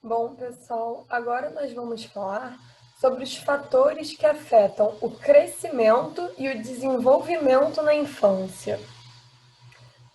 Bom, pessoal, agora nós vamos falar sobre os fatores que afetam o crescimento e o desenvolvimento na infância.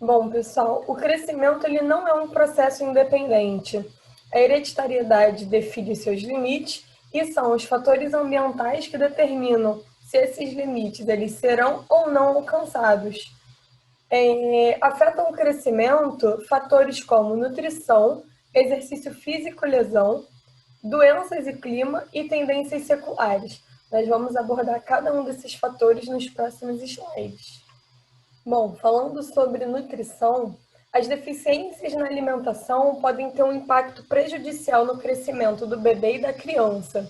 Bom, pessoal, o crescimento ele não é um processo independente. A hereditariedade define seus limites e são os fatores ambientais que determinam se esses limites eles serão ou não alcançados. Afetam o crescimento fatores como nutrição, exercício físico e lesão, doenças e clima e tendências seculares. Nós vamos abordar cada um desses fatores nos próximos slides. Bom, falando sobre nutrição, as deficiências na alimentação podem ter um impacto prejudicial no crescimento do bebê e da criança.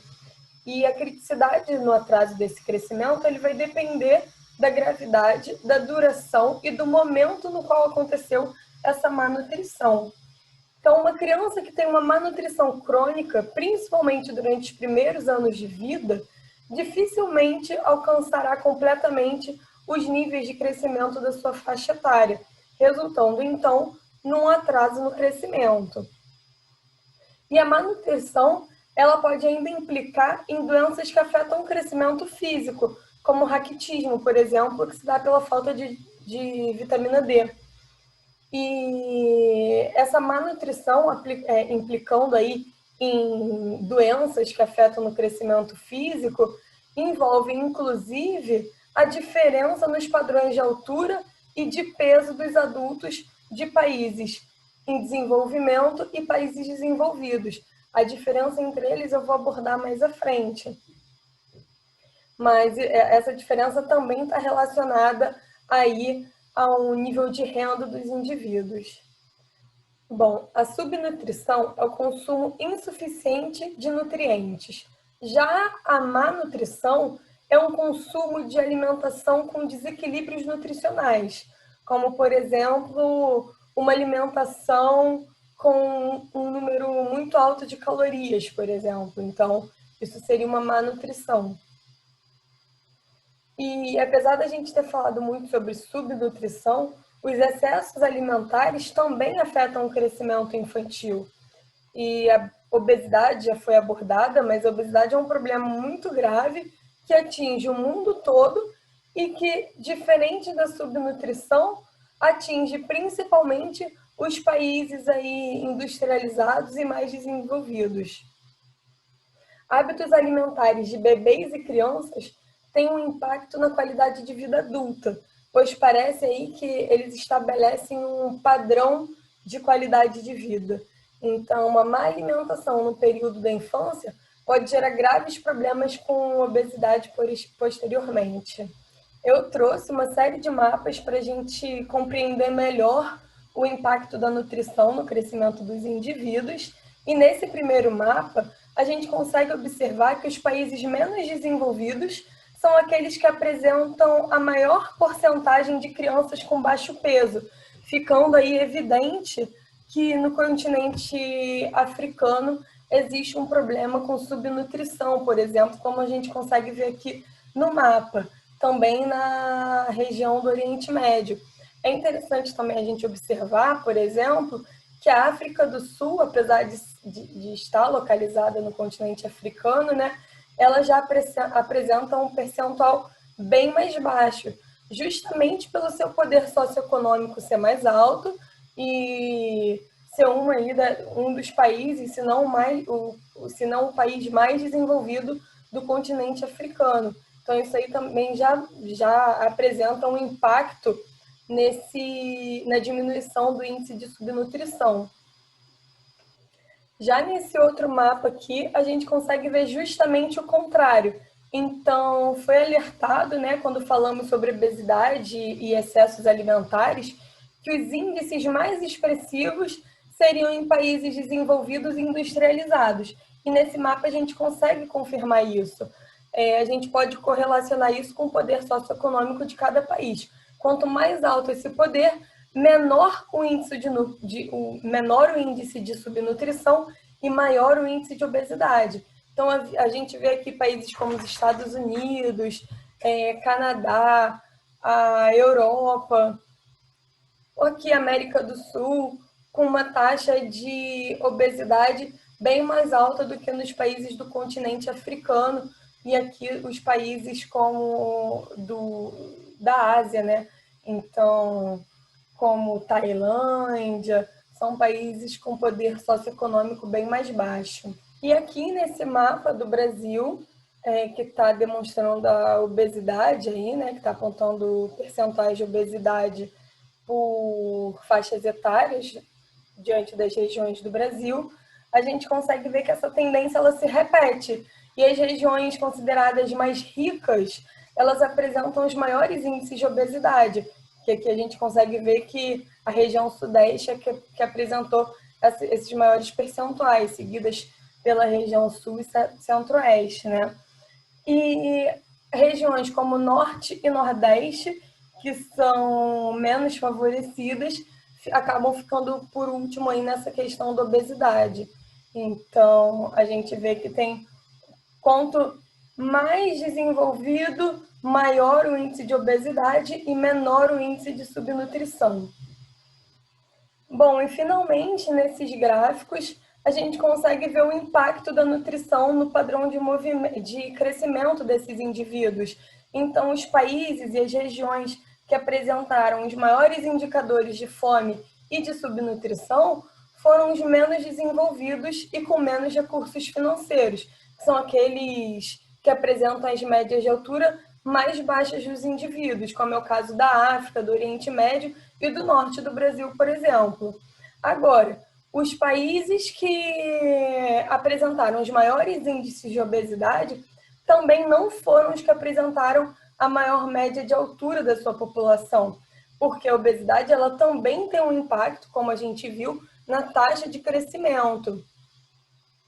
E a criticidade no atraso desse crescimento ele vai depender da gravidade, da duração e do momento no qual aconteceu essa má nutrição. Então, uma criança que tem uma má nutrição crônica, principalmente durante os primeiros anos de vida, dificilmente alcançará completamente os níveis de crescimento da sua faixa etária, resultando, então, num atraso no crescimento. E a má nutrição, ela pode ainda implicar em doenças que afetam o crescimento físico, como o raquitismo, por exemplo, que se dá pela falta de vitamina D. E essa má nutrição, implicando aí em doenças que afetam no crescimento físico, envolve inclusive a diferença nos padrões de altura e de peso dos adultos de países em desenvolvimento e países desenvolvidos. A diferença entre eles eu vou abordar mais à frente. Mas essa diferença também está relacionada aí ao nível de renda dos indivíduos. Bom, a subnutrição é o consumo insuficiente de nutrientes. Já a má nutrição é um consumo de alimentação com desequilíbrios nutricionais, como, por exemplo, uma alimentação com um número muito alto de calorias, por exemplo. Então, isso seria uma má nutrição. E apesar da gente ter falado muito sobre subnutrição, os excessos alimentares também afetam o crescimento infantil. E a obesidade já foi abordada, mas a obesidade é um problema muito grave que atinge o mundo todo e que, diferente da subnutrição, atinge principalmente os países aí industrializados e mais desenvolvidos. Hábitos alimentares de bebês e crianças têm um impacto na qualidade de vida adulta, pois parece aí que eles estabelecem um padrão de qualidade de vida. Então, uma má alimentação no período da infância pode gerar graves problemas com obesidade posteriormente. Eu trouxe uma série de mapas para a gente compreender melhor o impacto da nutrição no crescimento dos indivíduos. E nesse primeiro mapa, a gente consegue observar que os países menos desenvolvidos são aqueles que apresentam a maior porcentagem de crianças com baixo peso, ficando aí evidente que no continente africano existe um problema com subnutrição, por exemplo, como a gente consegue ver aqui no mapa, também na região do Oriente Médio. É interessante também a gente observar, por exemplo, que a África do Sul, apesar de estar localizada no continente africano, né, ela já apresenta um percentual bem mais baixo, justamente pelo seu poder socioeconômico ser mais alto e ser um dos países, se não o país mais desenvolvido do continente africano. Então, isso aí também já apresenta um impacto na diminuição do índice de subnutrição. Já nesse outro mapa aqui, a gente consegue ver justamente o contrário. Então, foi alertado, né, quando falamos sobre obesidade e excessos alimentares, que os índices mais expressivos seriam em países desenvolvidos e industrializados. E nesse mapa a gente consegue confirmar isso. A gente pode correlacionar isso com o poder socioeconômico de cada país. Quanto mais alto esse poder, menor o índice de subnutrição e maior o índice de obesidade. Então, a gente vê aqui países como os Estados Unidos, Canadá, a Europa, aqui a América do Sul, com uma taxa de obesidade bem mais alta do que nos países do continente africano e aqui os países da Ásia, né? Então, como Tailândia, são países com poder socioeconômico bem mais baixo. E aqui nesse mapa do Brasil, que está demonstrando a obesidade aí, né, que está apontando percentuais de obesidade por faixas etárias diante das regiões do Brasil, a gente consegue ver que essa tendência ela se repete. E as regiões consideradas mais ricas, elas apresentam os maiores índices de obesidade, que aqui a gente consegue ver que a região sudeste é que apresentou esses maiores percentuais, seguidas pela região sul e centro-oeste, né? E regiões como norte e nordeste, que são menos favorecidas, acabam ficando por último aí nessa questão da obesidade. Então, a gente vê que tem quanto mais desenvolvido, maior o índice de obesidade e menor o índice de subnutrição. Bom, e finalmente, nesses gráficos, a gente consegue ver o impacto da nutrição no padrão de crescimento desses indivíduos. Então, os países e as regiões que apresentaram os maiores indicadores de fome e de subnutrição foram os menos desenvolvidos e com menos recursos financeiros, que são aqueles que apresentam as médias de altura mais baixas dos indivíduos, como é o caso da África, do Oriente Médio e do norte do Brasil, por exemplo. Agora, os países que apresentaram os maiores índices de obesidade também não foram os que apresentaram a maior média de altura da sua população, porque a obesidade ela também tem um impacto, como a gente viu, na taxa de crescimento.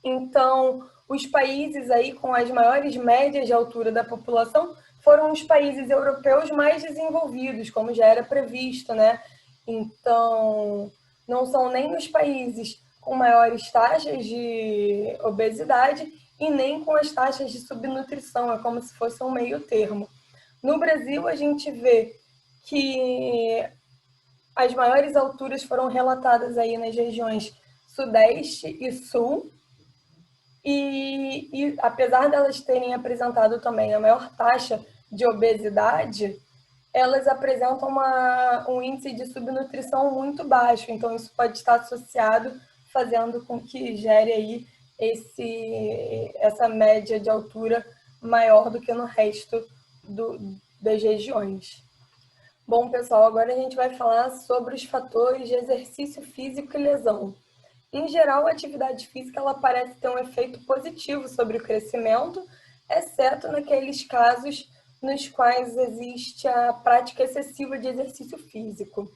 Então, os países aí com as maiores médias de altura da população foram os países europeus mais desenvolvidos, como já era previsto, né? Então, não são nem os países com maiores taxas de obesidade e nem com as taxas de subnutrição, é como se fosse um meio termo. No Brasil, a gente vê que as maiores alturas foram relatadas aí nas regiões Sudeste e Sul, e apesar delas terem apresentado também a maior taxa de obesidade, elas apresentam um índice de subnutrição muito baixo, então isso pode estar associado, fazendo com que gere aí essa média de altura maior do que no resto das regiões. Bom, pessoal, agora a gente vai falar sobre os fatores de exercício físico e lesão. Em geral, a atividade física ela parece ter um efeito positivo sobre o crescimento, exceto naqueles casos nos quais existe a prática excessiva de exercício físico.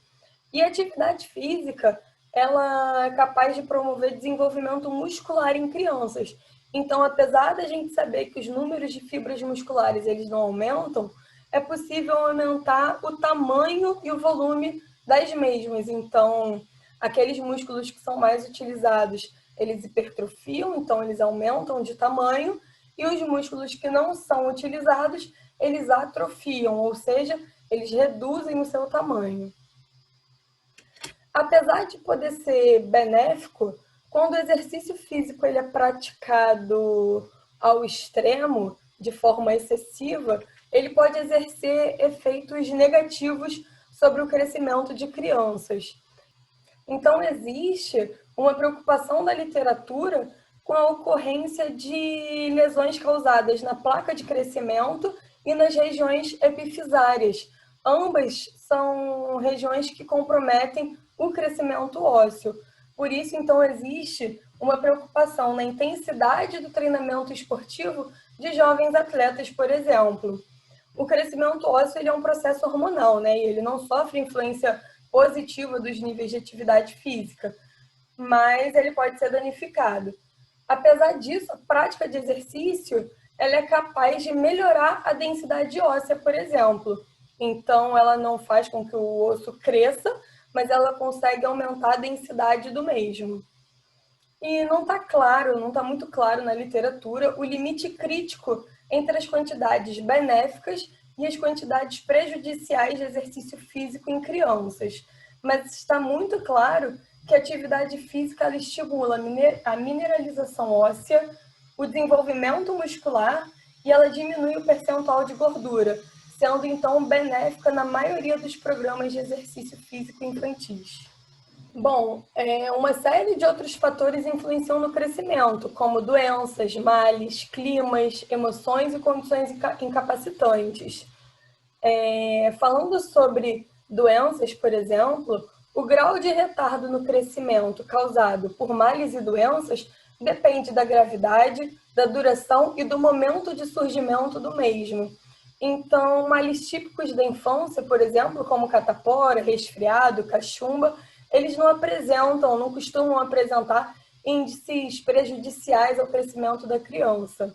E a atividade física, ela é capaz de promover desenvolvimento muscular em crianças. Então, apesar da gente saber que os números de fibras musculares eles não aumentam, é possível aumentar o tamanho e o volume das mesmas. Então, aqueles músculos que são mais utilizados, eles hipertrofiam, então eles aumentam de tamanho, e os músculos que não são utilizados, eles atrofiam, ou seja, eles reduzem o seu tamanho. Apesar de poder ser benéfico, quando o exercício físico ele é praticado ao extremo, de forma excessiva, ele pode exercer efeitos negativos sobre o crescimento de crianças. Então, existe uma preocupação da literatura com a ocorrência de lesões causadas na placa de crescimento e nas regiões epifisárias. Ambas são regiões que comprometem o crescimento ósseo. Por isso, então, existe uma preocupação na intensidade do treinamento esportivo de jovens atletas, por exemplo. O crescimento ósseo ele é um processo hormonal, né? E ele não sofre influência positiva dos níveis de atividade física, mas ele pode ser danificado. Apesar disso, a prática de exercício ela é capaz de melhorar a densidade óssea, por exemplo. Então, ela não faz com que o osso cresça, mas ela consegue aumentar a densidade do mesmo. E não está claro, não está muito claro na literatura o limite crítico entre as quantidades benéficas e as quantidades prejudiciais de exercício físico em crianças. Mas está muito claro que a atividade física ela estimula a mineralização óssea, o desenvolvimento muscular e ela diminui o percentual de gordura, sendo então benéfica na maioria dos programas de exercício físico infantis. Bom, uma série de outros fatores influenciam no crescimento, como doenças, males, climas, emoções e condições incapacitantes. Falando sobre doenças, por exemplo, o grau de retardo no crescimento causado por males e doenças depende da gravidade, da duração e do momento de surgimento do mesmo. Então, males típicos da infância, por exemplo, como catapora, resfriado, cachumba, eles não costumam apresentar índices prejudiciais ao crescimento da criança.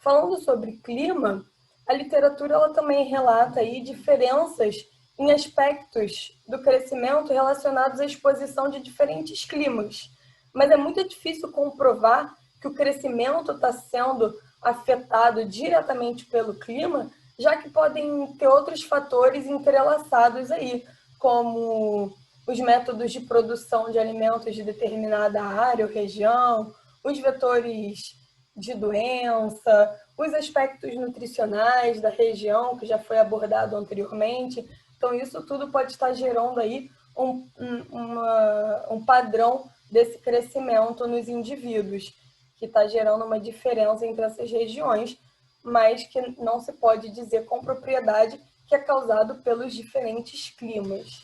Falando sobre clima, a literatura ela também relata aí diferenças em aspectos do crescimento relacionados à exposição de diferentes climas. Mas é muito difícil comprovar que o crescimento está sendo afetado diretamente pelo clima, já que podem ter outros fatores entrelaçados aí, como os métodos de produção de alimentos de determinada área ou região, os vetores de doença, os aspectos nutricionais da região, que já foi abordado anteriormente. Então, isso tudo pode estar gerando aí um padrão desse crescimento nos indivíduos, que está gerando uma diferença entre essas regiões, mas que não se pode dizer com propriedade que é causado pelos diferentes climas.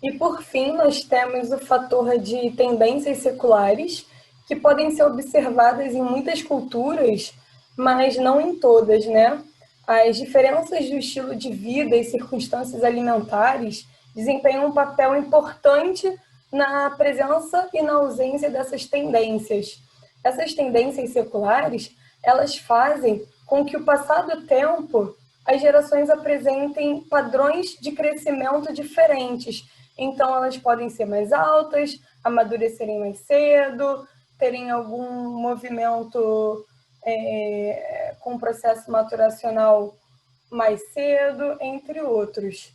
E, por fim, nós temos o fator de tendências seculares, que podem ser observadas em muitas culturas, mas não em todas, né? As diferenças do estilo de vida e circunstâncias alimentares desempenham um papel importante na presença e na ausência dessas tendências. Essas tendências seculares, elas fazem com que, o passar do tempo, as gerações apresentem padrões de crescimento diferentes. Então, elas podem ser mais altas, amadurecerem mais cedo, terem algum movimento com processo maturacional mais cedo, entre outros.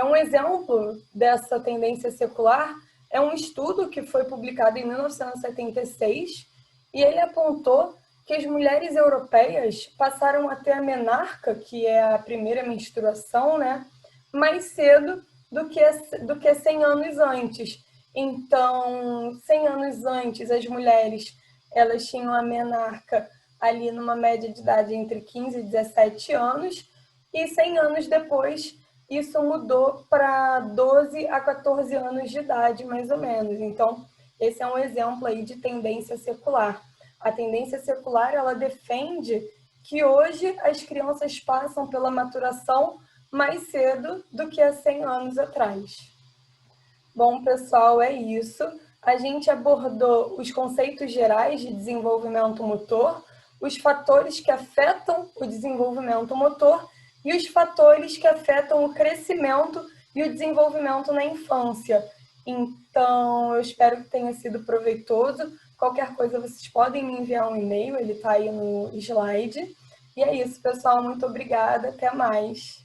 Um exemplo dessa tendência secular é um estudo que foi publicado em 1976 e ele apontou que as mulheres europeias passaram a ter a menarca, que é a primeira menstruação, né, mais cedo do que 100 anos antes. Então, 100 anos antes, as mulheres elas tinham a menarca ali numa média de idade entre 15 e 17 anos, e 100 anos depois, isso mudou para 12 a 14 anos de idade, mais ou menos. Então, esse é um exemplo aí de tendência secular. A tendência secular, ela defende que hoje as crianças passam pela maturação mais cedo do que há 100 anos atrás. Bom, pessoal, é isso. A gente abordou os conceitos gerais de desenvolvimento motor, os fatores que afetam o desenvolvimento motor e os fatores que afetam o crescimento e o desenvolvimento na infância. Então, eu espero que tenha sido proveitoso. Qualquer coisa, vocês podem me enviar um e-mail, ele está aí no slide. E é isso, pessoal. Muito obrigada. Até mais.